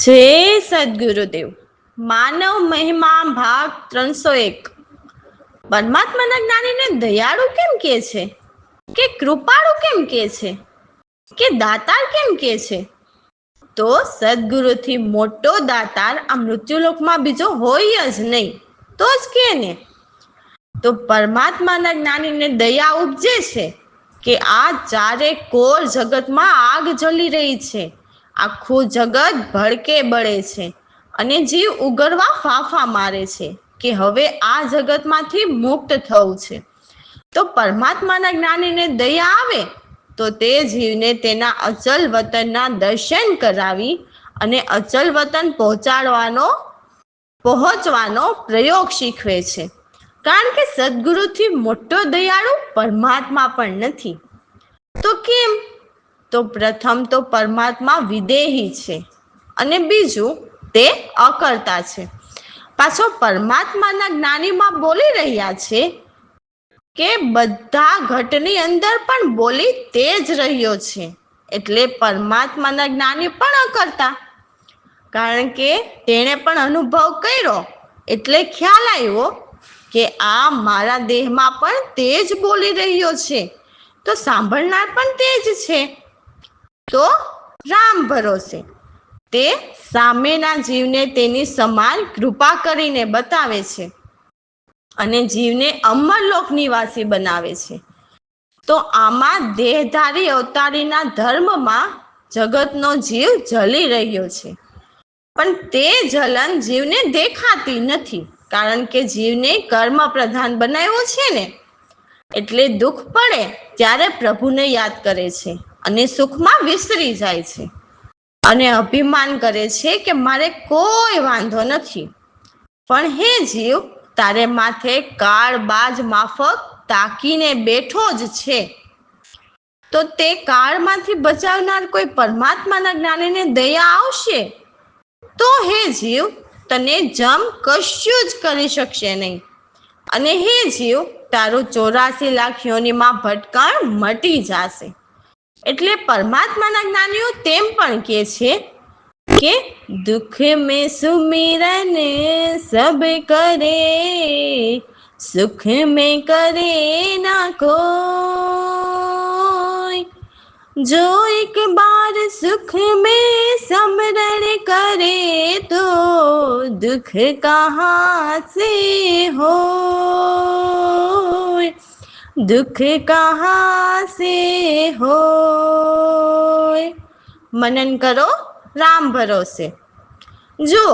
જય સદગુરુદેવ. માનવ મહિમા ભાગ 301. પરમાત્માના જ્ઞાનીને દયાળુ કેમ કે છે? કે કૃપાળુ કેમ કે છે? કે દાતાર કેમ કે છે? તો સદગુરુથી મોટો દાતાર આ મૃત્યુલોકમાં બીજો હોય જ નહીં. તો જ કે ને. તો પરમાત્માના જ્ઞાનીને દયા ઉપજે છે કે આ ચારે કોર જગતમાં આગ જલી રહી છે. આખું જગત ભડકે બળે છે અને જીવ ઉગરવા ફાંફા મારે છે કે હવે આ જગતમાંથી મુક્ત થવું છે. તો પરમાત્માના જ્ઞાનીને દયા આવે તો તે જીવને તેના અચલ વતનના દર્શન કરાવી અને અચલ વતન પહોંચવાનો પ્રયોગ શીખવે છે. કારણ કે સદગુરુથી મોટો દયાળુ પરમાત્મા પણ નથી. તો કેમ? તો પ્રથમ તો પરમાત્મા વિદેહી છે અને બીજું તે અકર્તા છે. પાછો પરમાત્માના જ્ઞાનીમાં બોલી રહ્યા છે કે બધા ઘટની અંદર પણ બોલી તે જ રહ્યો છે. એટલે પરમાત્માના જ્ઞાની પણ અકર્તા. કારણ કે તેણે પણ અનુભવ કર્યો એટલે ખ્યાલ આવ્યો કે આ મારા દેહમાં પણ તે જ બોલી રહ્યો છે, તો સાંભળનાર પણ તે જ છે. તો રામ ભરોસે તે સામેના જીવને તેની સમાન કૃપા કરીને બતાવે છે અને જીવને અમરલોક નિવાસી બનાવે છે. તો આમાં દેહધારી અવતારીના ધર્મમાં જગતનો જીવ જલી રહ્યો છે, પણ તે જલન જીવને દેખાતી નથી. કારણ કે જીવને કર્મ પ્રધાન બનાવ્યો છે ને, એટલે દુઃખ પડે ત્યારે પ્રભુને યાદ કરે છે અને સુખમાં વિસરી જાય છે અને અભિમાન કરે છે કે મારે કોઈ વાંધો નથી. પણ હે જીવ, તારે માથે કાળબાજ માફક તાકીને બેઠો જ છે. તો તે કાળમાંથી બચાવનાર કોઈ પરમાત્માના જ્ઞાનીને દયા આવશે તો હે જીવ, તને જમ કશું જ કરી શકશે નહીં. અને હે જીવ, તારું 84 લાખ યોનિમાં ભટકણ મટી જશે. એટલે પરમાત્માના જ્ઞાનીઓ તેમ પણ કહે છે કે દુઃખ મેં સુમિરન સબ કરે, સુખ મેં કરે ના કોઈ. જો એક બાર સુખ में समरण करे तो दुख कहाँ से हो, दुख कहाँ से हो. મનન કરો રામ ભરોસે. જુઓ,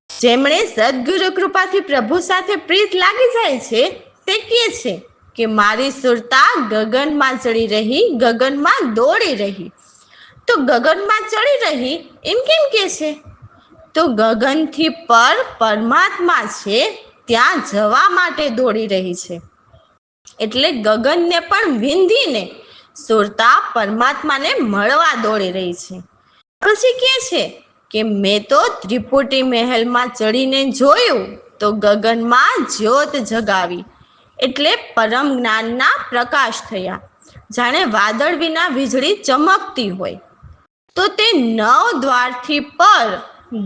જેમણે સદગુરુ કૃપાથી પ્રભુ સાથે પ્રીત લાગી જાય છે તે કહે છે કે મારી સુરતા ગગનમાં ચડી રહી, ગગનમાં દોડી રહી. તો ગગનમાં ચડી રહી એમ કેમ કે છે? તો ગગનથી પર પરમાત્મા છે, ત્યાં જવા માટે દોડી રહી છે. એટલે ગગનને પણ વિંધીને સુરતા પરમાત્માને મળવા દોડી રહી છે. પછી કે છે કે મેં તો ત્રિપુટી મહેલમાં ચડીને જોયું તો ગગનમાં જ્યોત જગાવી, એટલે પરમ જ્ઞાનના પ્રકાશ થયા, જાણે વાદળ વિના વીજળી ચમકતી હોય. તો તે 9 દ્વારથી પર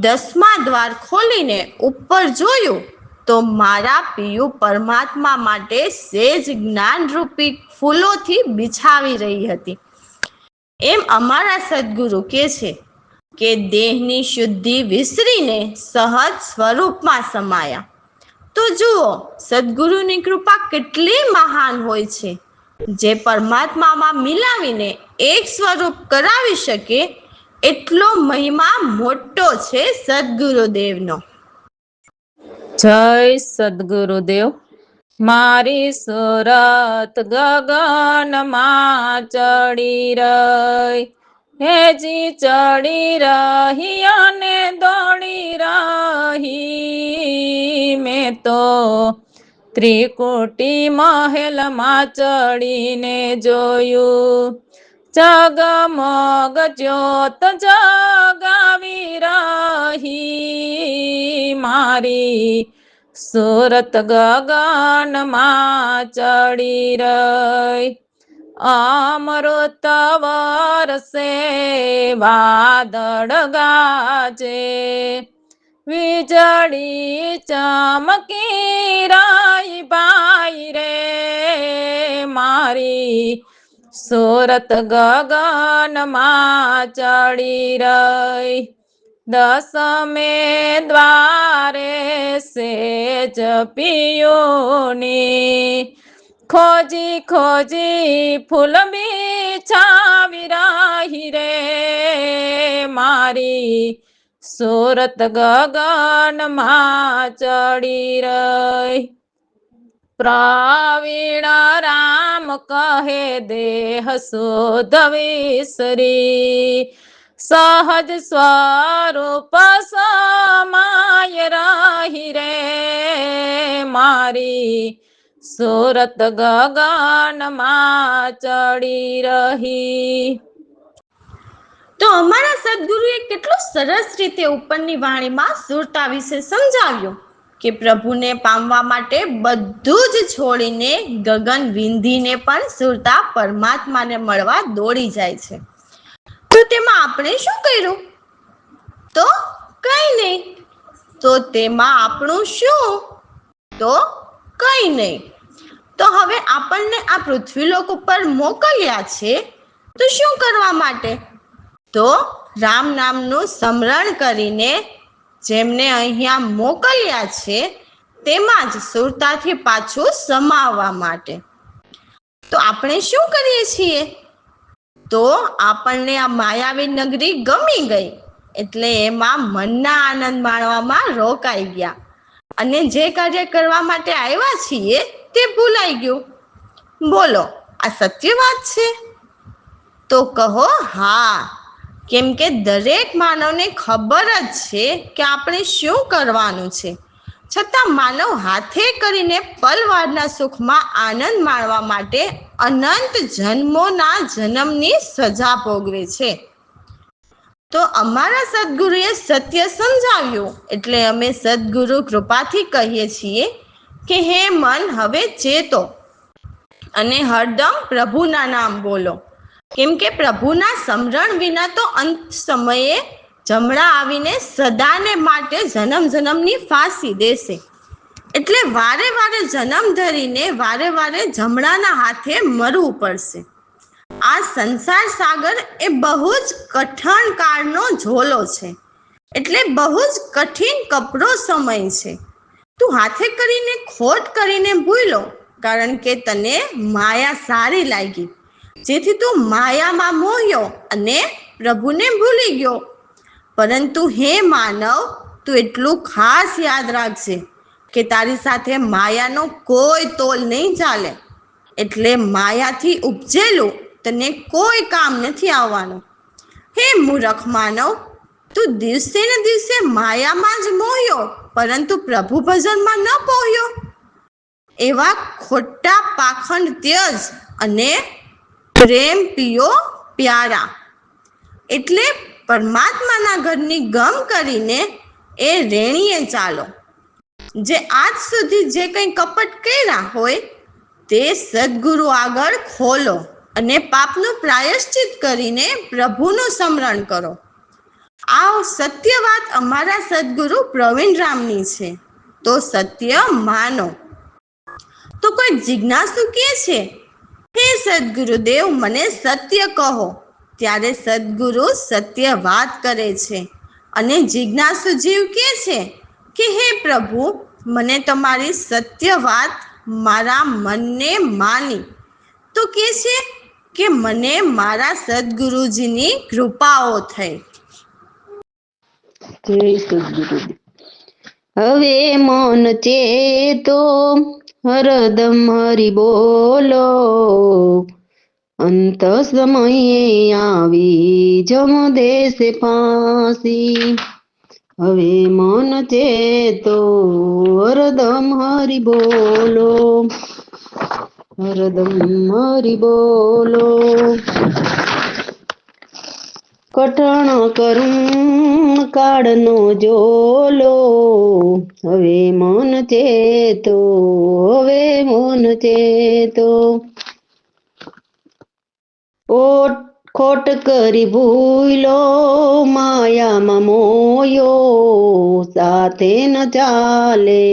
10મા દ્વાર ખોલીને ઉપર જોયું તો મારા પિયુ પરમાત્મા માટે સેજ જ્ઞાનરૂપી ફૂલોથી બિછાવી રહી હતી. એમ અમારા સદગુરુ કહે છે કે દેહની શુદ્ધિ વિસરીને સહજ સ્વરૂપમાં સમાયા. તો જુઓ, સદગુરુની કૃપા કેટલી મહાન હોય છે, જે પરમાત્મામાં મિલાવીને એક સ્વરૂપ કરાવી શકે. એટલો મહિમા મોટો છે સદગુરુદેવનો. જય સદગુરુદેવ. મારી સુરત ગગનમાં ચડી રહી, હેજી ચડી રહી અને દોડી રહી. મેં તો ત્રિકુટી મહેલમાં ચડીને જોયું, જગમગ જ્યોત જગાવી રહી. મારી સુરત ગગનમાં ચડી રહી અમૃત વરસે વાદળ ગાજે, વીજળી ચમકી રહી ભાઈ રે, મારી સુરત ગગનમાં ચડી રહી. દસમે દ્વારે સેજ પિયોની, ખોજી ખોજી ફૂલ બિછાવી રહી રે, મારી સુરત ગગનમાં ચડી રહી. પ્રવીણ રામ કહે દેહ શુદ્ધ વિસરી, સહજ સ્વરૂપ સમાય રહી રે, મારી સુરત ગગનમાં ચડી રહી. તો અમારા સદગુરુએ કેટલું સરસ રીતે ઉપરની વાણીમાં સુરતા વિશે સમજાવ્યું કે પ્રભુને પામવા માટે બધું જ છોડીને ગગન વિંધીને પણ સુરતા પરમાત્માને મળવા દોડી જાય છે. તો તેમાં આપણે શું કર્યું? તો કંઈ નહીં. તો તેમાં આપણું શું? તો કંઈ નહીં. તો હવે આપણને આ પૃથ્વીલોક ઉપર મોકલ્યા છે તો શું કરવા માટે? તો રામ નામનું સ્મરણ કરીને જેમને અહીંયા મોકલ્યા છે તેમાં જ સુરતાથી પાછું સમાવવા માટે. તો આપણે શું કરીએ છીએ? તો આપણને આ માયાવી નગરી ગમી ગઈ એટલે એમાં મનના આનંદ માણવામાં રોકાઈ ગયા અને જે કાર્ય કરવા માટે આવ્યા છીએ તે ભૂલાઈ ગયું. બોલો, આ સત્ય વાત છે? તો કહો હા, કેમ કે દરેક માનવને ખબર જ છે કે આપણે શું કરવાનું છે, છતાં માનવ હાથે કરીને પલવારના સુખમાં આનંદ માણવા માટે અનંત જન્મોના જન્મની સજા ભોગવે છે. તો અમારા સદગુરુએ સત્ય સમજાવ્યું એટલે અમે સદગુરુ કૃપાથી કહીએ છીએ કે હે મન, હવે ચેતો અને હરદમ પ્રભુના નામ બોલો, કેમ કે પ્રભુના સ્મરણ વિના તો અંત સમયે જમણા આવીને સદાને માટે જન્મ જન્મની ફાંસી દેશે. એટલે વારે વારે જન્મ ધરીને વારે વારે જમણાના હાથે મરવું પડશે. આ સંસાર સાગર એ બહુ જ કઠણ કાળનો ઝોલો છે, એટલે બહુ જ કઠિન કપરો સમય છે. તું હાથે કરીને ખોટ કરીને ભૂલો, કારણ કે તને માયા સારી લાગી, જેથી તું માયામાં મોહ્યો અને પ્રભુને ભૂલી ગયો. પરંતુ હે માનવ, તું એટલું ખાસ યાદ રાખજે કે તારી સાથે માયાનો કોઈ તોલ નહીં ચાલે. એટલે માયાથી ઉપજેલું તને કોઈ કામ નથી આવવાનું. હે મૂર્ખ માનવ, તું દિવસે ને દિવસે માયામાં જ મોહ્યો પરંતુ પ્રભુ ભજનમાં ન પહોંચ્યો. એવા ખોટા પાખંડ ત્યજ અને પ્રેમ પિયો પ્યારા. એટલે પરમાત્માના ઘરની ગમ કરીને એ રેણીએ ચાલો. જે આજ સુધી જે કંઈ કપટ કર્યા હોય તે સદગુરુ આગળ ખોલો અને પાપનું પ્રાયશ્ચિત કરીને પ્રભુનું સ્મરણ કરો. આ સત્ય વાત અમારા સદગુરુ પ્રવીણ રામની છે, તો સત્ય માનો. તો કોઈ જિજ્ઞાસુ કહે છે, હે સદગુરુદેવ, મને સત્ય કહો. ત્યારે સદગુરુ સત્ય વાત કરે છે અને જિજ્ઞાસુ જીવ કહે છે કે હે પ્રભુ, મને તમારી સત્ય વાત મારા મનને માની. તો કહે છે કે મને મારા સદગુરુજીની કૃપાઓ થઈ. જય સદગુરુદેવ. હવે મન ચેતો, હરદમ હરિ બોલો, અંત સમયે આવી જમ દેશે ફાંસી. હવે મન ચેતો, હરદમ હરિ બોલો, હરદમ હરિ બોલો. કઠણ કરુણ કાળનો જોલો, હવે મન ચેતો, હવે મન ચેતો. ઓ ખોટ કરી ભૂલો માયામાં મોયો, સાથે ન ચાલે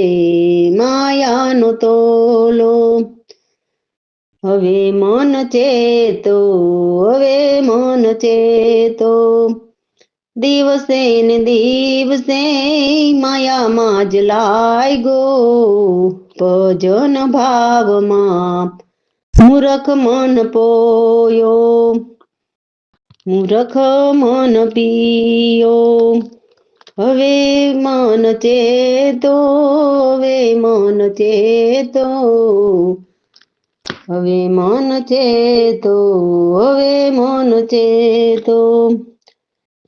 માયાનો તોલો. હવે મન ચેતો, હવે મન ચેતો, દિવસે ને દિવસે માયામાં જ લાગ્યો, ભજન ભાવમાં મૂરખ મન પોયો, મૂરખ મન પિયો. હવે મન ચેતો, હવે મન ચેતો, હવે મન ચેતો, હવે મન ચેતો.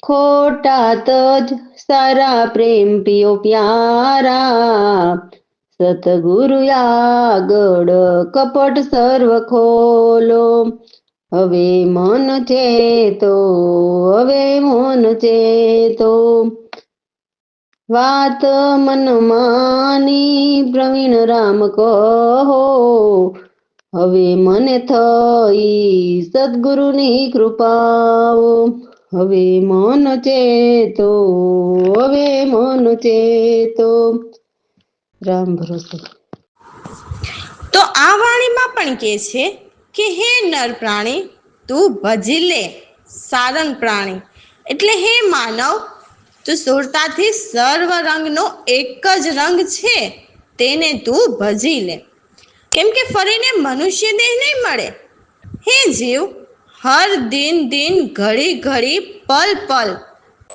ખોટા તજ સારા પ્રેમ પિયો પ્યારા, સતગુરુ આગળ કપટ સર્વ ખોલો. હવે મન ચેતો, હવે મન ચેતો, વાત મન માની પ્રવીણ રામ કહો, હવે મને થઈ સદગુરુની કૃપાઓ. હવે મન ચેતો, હવે મન ચેતો. રામ ભરોસે. તો આ વાણીમાં પણ કહે છે કે હે નર પ્રાણી, તું ભજી લે સારંગ પ્રાણી. એટલે હે માનવ, તું સુરતાથી સર્વ રંગનો એક જ રંગ છે તેને તું ભજી લે, કેમ કે ફરીને મનુષ્ય દેહ નહીં મળે. હે જીવ, હર દિન દિન ઘડી ઘડી પલ પલ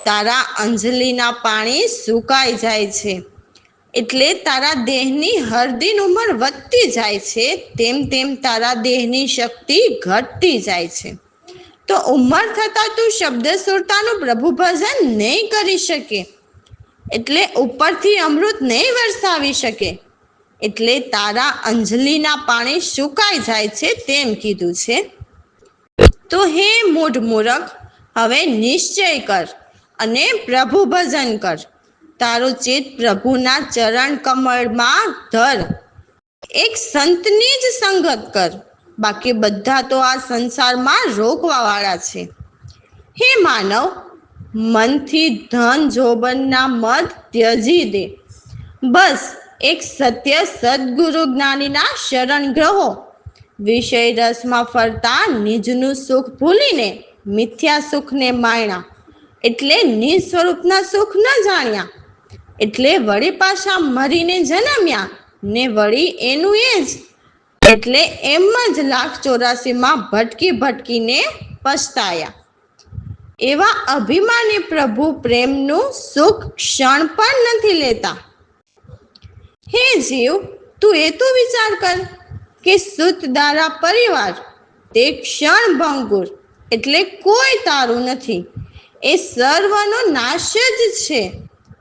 તારા અંજલિના પાણી સુકાઈ જાય છે. એટલે તારા દેહની હર દિન ઉંમર વધતી જાય છે, તેમ તેમ તારા દેહની શક્તિ ઘટતી જાય છે. તો ઉંમર થતાં તું શબ્દ સુરતાનું પ્રભુ ભજન નહીં કરી શકે, એટલે ઉપરથી અમૃત નહીં વરસાવી શકે, એટલે તારા અંજલિના પાણી સુકાઈ જાય છે તેમ કીધું છે. તો હે મૂઢ મૂરખ, હવે નિશ્ચય કર અને પ્રભુ ભજન કર. તારું ચિત્ત પ્રભુના ચરણ કમળમાં ધર. એક સંતની જ સંગત કર, બાકી બધા તો આ સંસારમાં રોકવાવાળા છે. હે માનવ, મનથી ધન જોબનના મદ ત્યજી દે. બસ એક સત્ય સદગુરુ જ્ઞાનીના શરણ ગ્રહો. વિષય રસમાં ફરતા નિજનું સુખ ભૂલીને મિથ્યા સુખને માણ્યા, એટલે નિસ્વરૂપના સુખ ન જાણ્યા. એટલે વળી પાછા મરીને જન્મ્યા ને વળી એનું એ જ, એટલે એમ જ 1,84,માં ભટકી ભટકીને પછતાયા. એવા અભિમાની પ્રભુ પ્રેમનું સુખ ક્ષણ પણ નથી લેતા. હે જીવ, તું એ તો વિચાર કર કે સુત દારા પરિવાર તે ક્ષણ ભંગુર, એટલે કોઈ તારું નથી, એ સર્વનો નાશ જ છે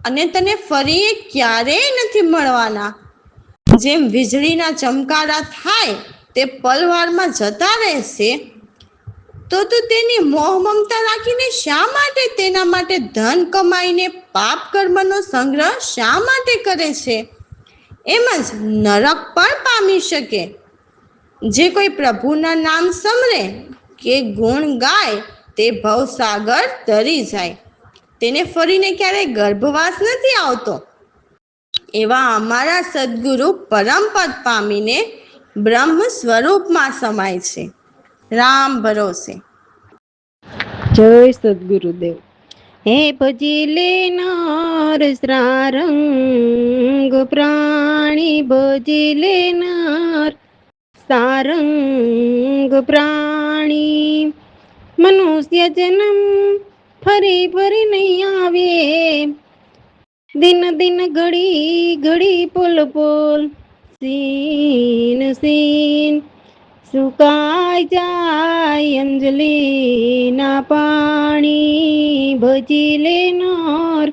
અને તને ફરી એ ક્યારેય નથી મળવાના. જેમ વીજળીના ચમકારા થાય તે પલવારમાં જતા રહેશે, તો તું તેની મોહ મમતા રાખીને શા માટે તેના માટે ધન કમાઈને પાપ કર્મનો સંગ્રહ શા માટે કરે છે? એમ જ નરક પણ પામી શકે. જે કોઈ પ્રભુના નામ સમરે કે ગુણ ગાય તે ભવસાગર તરી જાય, તેને ફરીને ક્યારેય ગર્ભવાસ નથી આવતો. એવા અમારા સદગુરુ પરમપદ પામીને બ્રહ્મ સ્વરૂપમાં સમાય છે. રામ ભરોસે. જય સદગુરુદેવ. હે ભજી લેનાર સારંગ પ્રાણી, ભજી લેનાર સારંગ પ્રાણી. મનુષ્ય જન્મ ફરી ફરી નહીં આવે, દિન દિન ઘડી ઘડી પોલ પોલ સીન સીન સુકાઈ જાય અંજલિના પાણી. ભજી લેનાર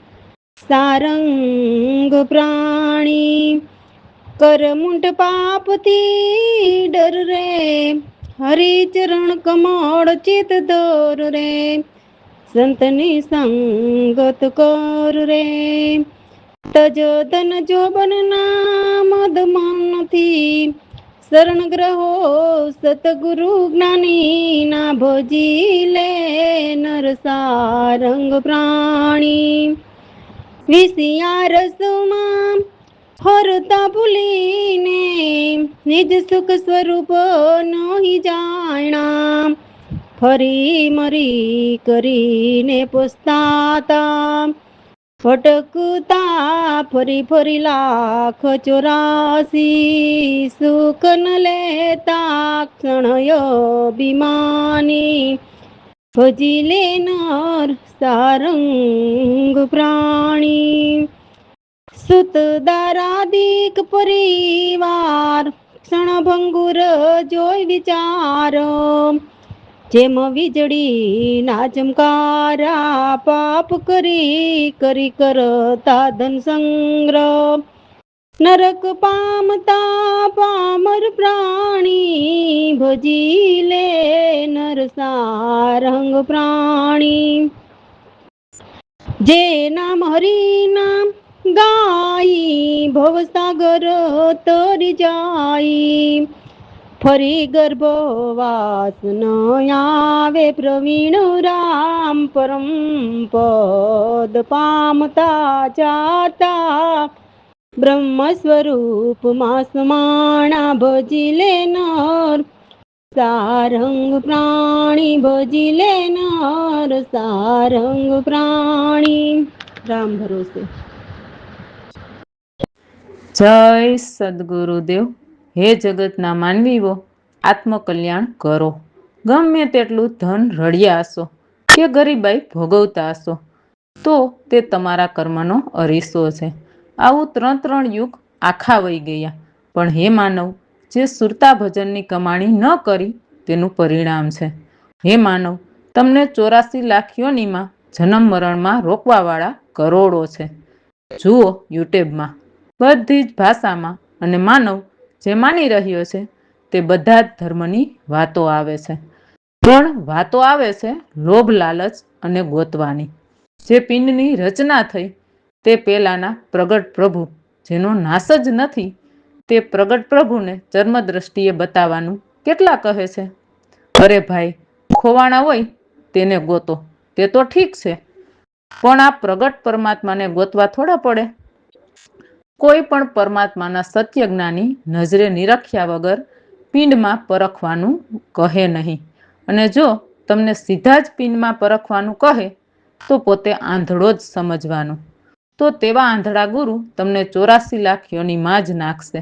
સારંગ પ્રાણી. કરમુંડ પાપથી ડર રે, હરિચરણ કમળ ચિત દોર રે. સંતની સંગત કર રે, તજ ધન જોબન ના મદ મન નથી, શરણ ગ્રહો સતગુરુ જ્ઞાની ના ભજી લે નર સારંગ પ્રાણી વિસિયા રસમાં હરતા ભૂલીને નિજ સુખ સ્વરૂપ નહી જાણા ફરી મરી કરીને પસ્તાતા ભટકતા ફરી ફરી લાખ 84 સુખ ન લેતા ક્ષણય અભિમાની ભજી લે નર સારંગ પ્રાણી સુત દારાદિક પરિવાર ક્ષણભંગુર જોઈ વિચાર જેમ વીજળી ના ચમકારા પાપ કરી કરી કરતા ધન સંગ્રહ નરક પામતા પામર પ્રાણી ભજી લે નર સારંગ પ્રાણી જે નામ હરી નામ ગાઈ ભવસાગર તરી જાય ફરી ગર્ભવાસ ન આવે પ્રવીણ રામ પરમ પદ પામતા જાતા બ્રહ્મ સ્વરૂપમાં સમાણા ભજી લે નર સારંગ પ્રાણી ભજી લે નર સારંગ પ્રાણી રામ ભરોસે. જય સદગુરુદેવ. હે જગતના માનવીઓ, આત્મકલ્યાણ કરો. ગમે તેટલું ધન રળિયા હશો કે ગરીબાઈ ભોગવતા હશો તો તે તમારા કર્મનો અરીસો છે. આવું 3 યુગ આખા વહી ગયા, પણ હે માનવ, જે સુરતા ભજનની કમાણી ન કરી તેનું પરિણામ છે. હે માનવ, તમને 84 લાખ યોનીમાં જન્મ મરણમાં રોકવાવાળા કરોડો છે. જુઓ યુટ્યુબમાં બધી જ ભાષામાં, અને માનવ જે માની રહ્યો છે તે બધા જ ધર્મની વાતો આવે છે. પણ વાતો આવે છે લોભ લાલચ અને ગોતવાની. જે પિંડની રચના થઈ તે પેલાના પ્રગટ પ્રભુ, જેનો નાશ જ નથી, તે પ્રગટ પ્રભુને ચર્મ દ્રષ્ટિએ બતાવવાનું કેટલા કહે છે. અરે ભાઈ, ખોવાણા હોય તેને ગોતો તે તો ઠીક છે, પણ આ પ્રગટ પરમાત્માને ગોતવા થોડા પડે. કોઈ પણ પરમાત્માના સત્ય જ્ઞાની નજરે નિરખ્યા વગર પિંડમાં પરખવાનું કહે નહીં. અને જો તમને સીધા જ પિંડમાં પરખવાનું કહે તો પોતે આંધળો જ સમજવાનું. તો તેવા આંધળા ગુરુ તમને 84 લાખ યોનીમાં જ નાખશે.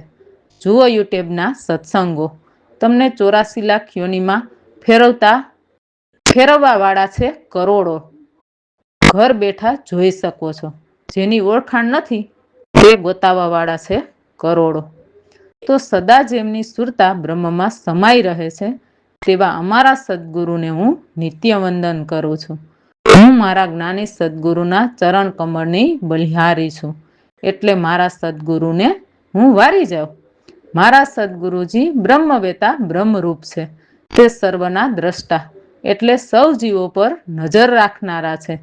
જુઓ યુટ્યુબના સત્સંગો, તમને 84 લાખ યોનીમાં ફેરવવાવાળા છે કરોડો. ઘર બેઠા જોઈ શકો છો. જેની ઓળખાણ નથી તે ગોતાવાવાળા છે કરોડો. તો સદા જેમની સુરતા બ્રહ્મમાં સમાઈ રહે છે તેવા અમારા સદગુરુને હું નિત્ય વંદન કરું છું. હું મારા જ્ઞાની સદગુરુના ચરણ કમળની બલિહારી છું, એટલે મારા સદગુરુને હું વારી જાઉં. મારા સદગુરુજી બ્રહ્મવેતા બ્રહ્મરૂપ છે. તે સર્વના દ્રષ્ટા, એટલે સૌ જીવો પર નજર રાખનારા છે.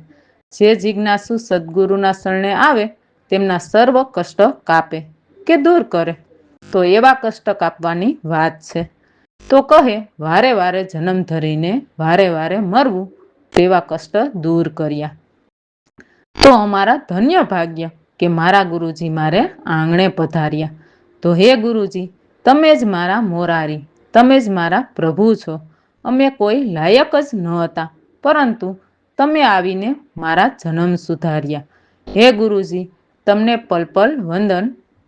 જે જિજ્ઞાસુ સદગુરુના શરણે આવે તેમના સર્વ કષ્ટ કાપે કે દૂર કરે. તો એવા કષ્ટ કાપવાની વાત છે. તો કહે વારે વારે જન્મ ધરીને વારે વારે મરવું, તેવા કષ્ટ દૂર કર્યા. તો અમારા ધન્ય ભાગ્ય કે મારા ગુરુજી મારે આંગણે પધાર્યા. તો હે ગુરુજી, તમે જ મારા મોરારી, તમે જ મારા પ્રભુ છો. અમે કોઈ લાયક જ ન હતા, પરંતુ તમે આવીને મારા જન્મ સુધાર્યા. હે ગુરુજી, તમને પલ પલ વંદન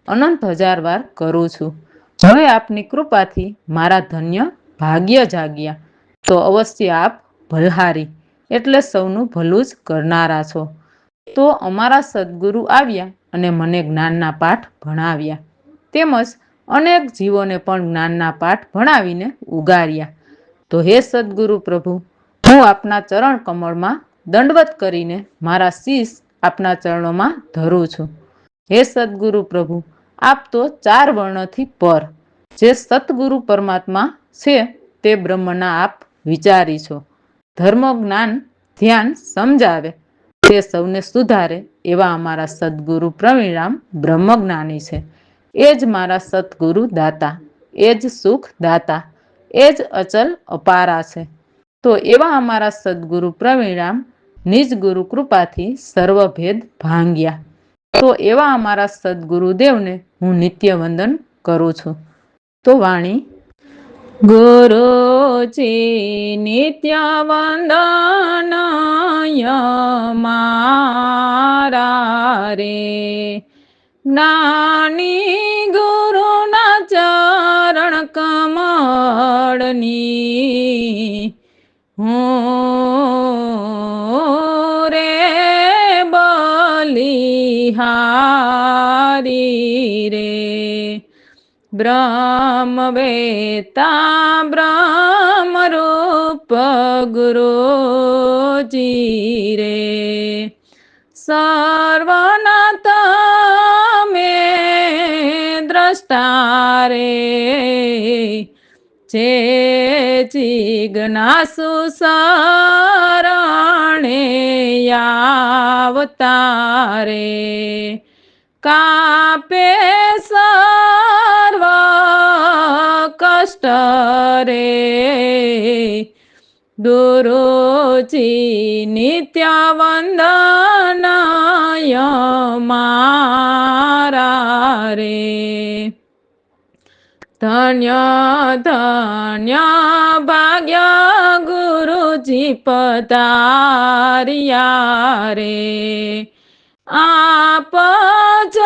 અનંત 1000 વાર કરું છું. હવે આપની કૃપાથી મારા ધન્ય ભાગ્ય જાગ્યા. તો અવશ્ય આપ ભલહારી, એટલે સૌનું ભલું જ કરનારા છો. તો અમારા સદગુરુ આવ્યા અને મને જ્ઞાનના પાઠ ભણાવ્યા, તેમજ અનેક જીવોને પણ જ્ઞાનના પાઠ ભણાવીને ઉગાર્યા. તો હે સદગુરુ પ્રભુ, હું આપના ચરણ કમળમાં દંડવત કરીને મારા શીશ આપના ચરણોમાં ધરું છું. હે સદગુરુ પ્રભુ, આપ તો 4 વર્ણથી પર, જે સતગુરુ પરમાત્મા છે તે બ્રહ્મના આપ વિચારી છો. ધર્મ જ્ઞાન ધ્યાન સમજાવે તે સૌને સુધારે એવા અમારા સદગુરુ પ્રવીણરામ બ્રહ્મજ્ઞાની છે. એ જ મારા સતગુરુ દાતા, એ જ સુખ દાતા, એ જ અચલ અપારા છે. તો એવા અમારા સદગુરુ પ્રવીણામ નિજ ગુરુ કૃપાથી સર્વભેદ ભાંગ્યા. તો એવા અમારા સદગુરુદેવને હું નિત્ય વંદન કરું છું. તો વાણી: ગુરુજી નિત્ય વંદનય મારા રે, જ્ઞાની ગુરુના ચરણ કમળની હું રે બલિહારી રે. બ્રહ્મવેતા બ્રહ્મરૂપ ગુરુજી રે, સર્વના તમે દ્રષ્ટા રે, જે જિજ્ઞાસુ શરણે આવતા રે, કાપે સર્વ કષ્ટ રે. ગુરુજી નિત્ય વંદનય મારા રે. ધન્ય ધન્ય ભાગ્ય ગુરુજી પધાર્યા રે, આપ જ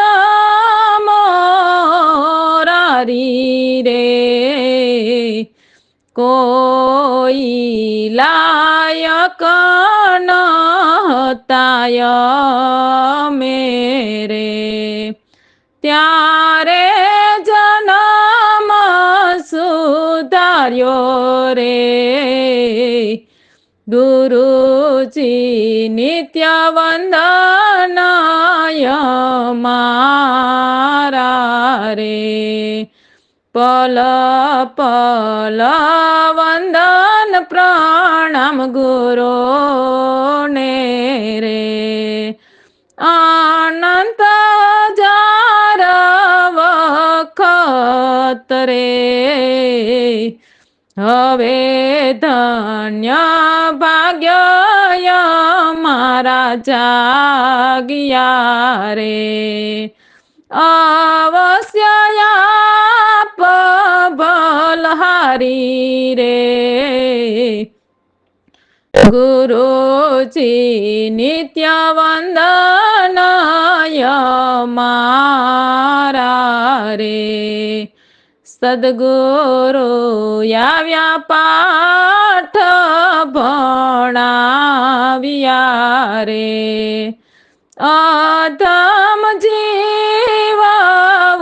મોરારી રે, કોઈ લાયક નહતાય મેરે, ત્યારે જન્મ સુધાર્યો રે. ગુરુજી નિત્ય વંદનય મારા રે, પલ પલ વંદન પ્રણામ ગુરુને રે, અનંત હજાર વખત રે. હવે ધન્ય ભાગ્ય મારા જાગ્યા રે, અવશ્ય આપ બલહારી રે. ગુરુજી નિત્ય વંદનય મારા રે, સદગુરુ આવ્યા પાઠ ભણાવ્યા રે, અધમ જીવ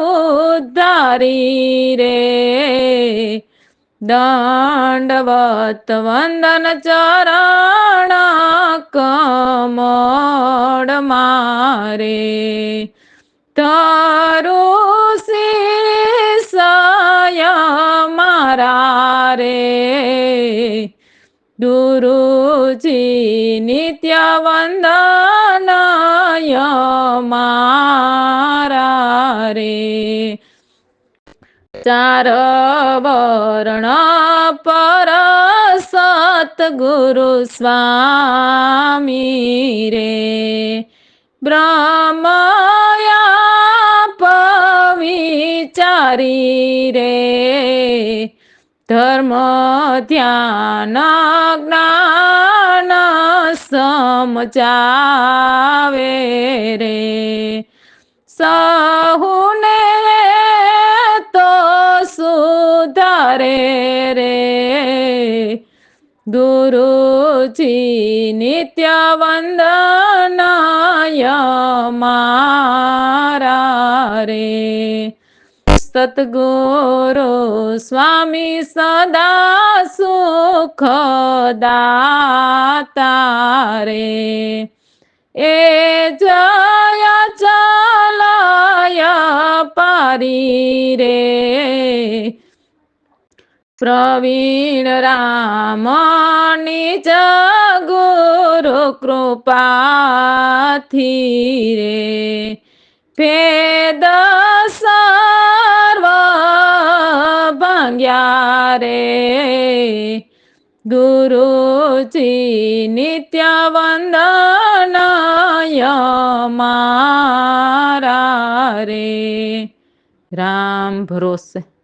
ઉદ્ધારી રે. દંડવત વંદન ચરણ કમળ મારે, તારું શિષ્ય મારા રે. ગુરુજી નિત્ય વંદનય મારા રે, ચાર વર્ણ પર સતગુરુ સ્વામી રે, બ્રહ્મયા પવિચારી રે, ધર્મ ધ્યાન જ્ઞાન સમજાવે રે, સહુને તો સુધારે રે. ગુરુજી નિત્ય વંદનય મારા રે, સતગુરુ સ્વામી સદા સુખ દાતા રે, એ જય ચલય પારી રે. પ્રવીણ રામ નિજ ગુરુ કૃપાથી રે, ભેદ સર્વ રે ગુરુજી નિત્ય વંદનય મારા રે રામ ભરોસે.